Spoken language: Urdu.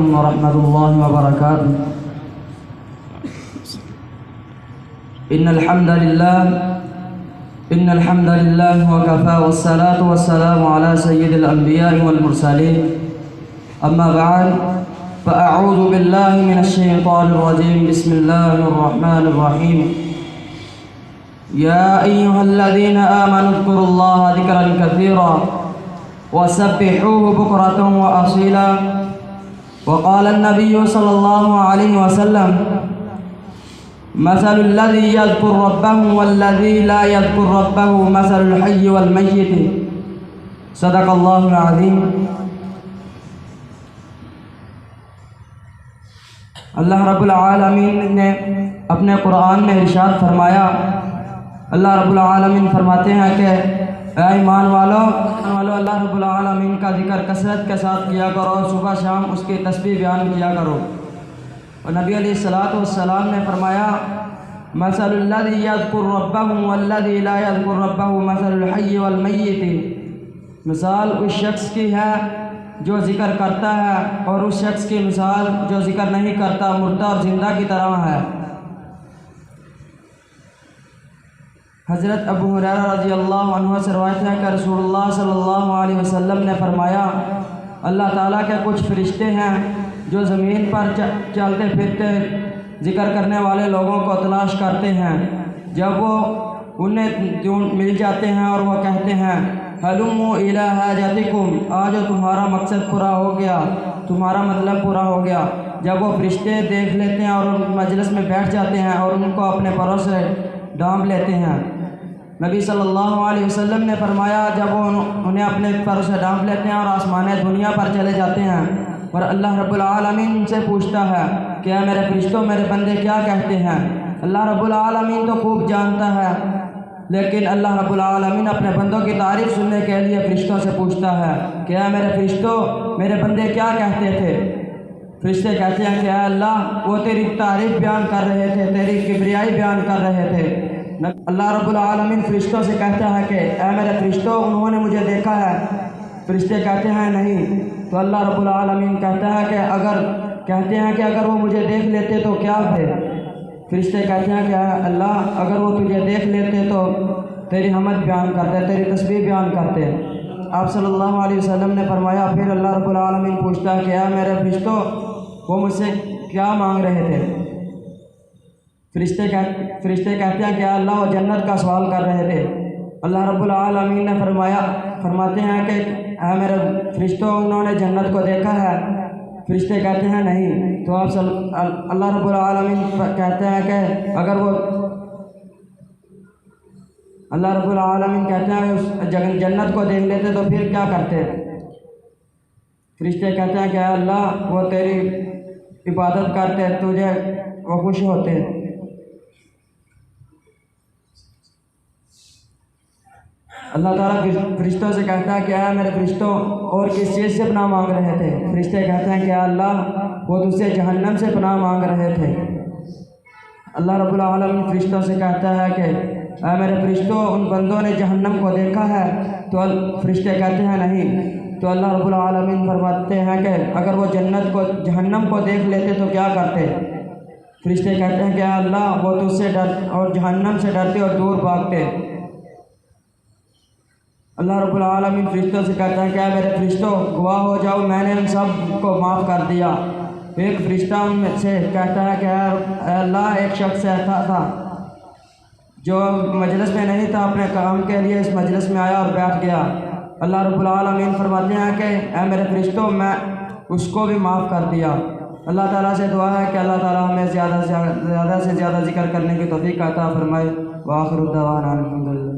عليكم ورحمة الله وبركاته. إن الحمد لله وكفى والصلاة والسلام على سيد الأنبياء والمرسلين. أما بعد فأعوذ بالله من الشيطان الرجيم. بسم الله الرحمن الرحيم. يا أيها الذين آمنوا اذكروا الله ذكرا كثيرا وسبحوه بكرة وأصيلا. وقال النبي صلى الله عليه وسلم: مثل الذي يذكر ربه والذي لا يذكر ربه مثل الحي والميت. صدق الله العظيم. اللہ رب العالمین نے اپنے قرآن میں ارشاد فرمایا. اللہ رب العالمین فرماتے ہیں کہ اے ایمان والو اللہ رب العالمین کا ذکر کثرت کے ساتھ کیا کرو، صبح شام اس کی تسبیح بیان کیا کرو. اور نبی علیہ السلام نے فرمایا: مثل الذی یذکر ربہ والذی لا یذکر ربہ مثل الحی والمیت. مثال اس شخص کی ہے جو ذکر کرتا ہے اور اس شخص کی مثال جو ذکر نہیں کرتا، مردہ اور زندہ کی طرح ہے. حضرت ابو ہریرہ رضی اللہ عنہ سے روایت ہے کہ رسول اللہ صلی اللہ علیہ وسلم نے فرمایا: اللہ تعالیٰ کے کچھ فرشتے ہیں جو زمین پر چلتے پھرتے ذکر کرنے والے لوگوں کو تلاش کرتے ہیں. جب وہ انہیں مل جاتے ہیں اور وہ کہتے ہیں: ہلموا الی حاجتکم، آج تمہارا مقصد پورا ہو گیا، تمہارا مطلب پورا ہو گیا. جب وہ فرشتے دیکھ لیتے ہیں اور مجلس میں بیٹھ جاتے ہیں اور ان کو اپنے پروں سے ڈانپ لیتے ہیں. نبی صلی اللہ علیہ وسلم نے فرمایا: جب وہ انہیں اپنے پروں سے ڈانپ لیتے ہیں اور آسمان دنیا پر چلے جاتے ہیں اور اللہ رب العالمین ان سے پوچھتا ہے کہ اے میرے فرشتوں، میرے بندے کیا کہتے ہیں؟ اللہ رب العالمین تو خوب جانتا ہے، لیکن اللہ رب العالمین اپنے بندوں کی تعریف سننے کے لیے فرشتوں سے پوچھتا ہے کہ اے میرے فرشتوں، میرے بندے کیا کہتے تھے؟ فرشتے کہتے ہیں کہ اے اللہ، وہ تیری تعریف بیان کر رہے تھے، تیری کبریائی بیان کر رہے تھے. اللہ رب العالمین فرشتوں سے کہتا ہے کہ اے میرے فرشتوں، انہوں نے مجھے دیکھا ہے؟ فرشتے کہتے ہیں نہیں. تو اللہ رب العالمین کہتا ہے کہ اگر وہ مجھے دیکھ لیتے تو کیا ہے؟ فرشتے کہتے ہیں کہ اللہ، اگر وہ تجھے دیکھ لیتے تو تیری حمد بیان کرتے، تیری تسبیح بیان کرتے. آپ صلی اللہ علیہ وسلم نے فرمایا پھر اللہ رب العالمین پوچھتا ہے کہ اے میرے فرشتوں، وہ مجھ سے کیا مانگ رہے تھے؟ فرشتے کہتے ہیں کہ اللہ، وہ جنت کا سوال کر رہے تھے. اللہ رب العالمین نے فرماتے ہیں کہ اے میرے فرشتوں، انہوں نے جنت کو دیکھا ہے؟ فرشتے کہتے ہیں نہیں. تو اللہ رب العالمین کہتے ہیں کہ اللہ رب العالمین کہتے ہیں جنت کو دیکھ لیتے تو پھر کیا کرتے؟ فرشتے کہتے ہیں کہ اے اللہ، وہ تیری عبادت کرتے، تجھے وہ خوش ہوتے. اللہ تعالیٰ فرشتوں سے کہتا ہے کہ اے میرے فرشتوں، اور کس چیز سے پناہ مانگ رہے تھے؟ فرشتے کہتے ہیں کہ اے اللہ، وہ تجھ سے جہنم سے پناہ مانگ رہے تھے. اللہ رب العالمین فرشتوں سے کہتا ہے کہ اے میرے فرشتوں، ان بندوں نے جہنم کو دیکھا ہے؟ تو فرشتے کہتے ہیں نہیں. تو اللہ رب العالمین فرماتے ہیں کہ اگر وہ جہنم کو دیکھ لیتے تو کیا کرتے؟ فرشتے کہتے ہیں کہ اے اللہ، وہ تجھ سے اور جہنم سے ڈرتے اور دور بھاگتے. اللہ رب العالمین فرشتوں سے کہتا ہے کہ اے میرے فرشتوں، گواہ ہو جاؤ، میں نے ان سب کو معاف کر دیا. ایک فرشتہ ان میں سے کہتا ہے کہ اے اللہ، ایک شخص ایسا تھا جو مجلس میں نہیں تھا، اپنے کام کے لیے اس مجلس میں آیا اور بیٹھ گیا. اللہ رب العالمین فرماتے ہیں کہ اے میرے فرشتوں، میں اس کو بھی معاف کر دیا. اللہ تعالیٰ سے دعا ہے کہ اللہ تعالیٰ ہمیں زیادہ سے زیادہ ذکر کرنے کی توفیق عطا فرمائے. وآخر الدعوانا الحمدللہ.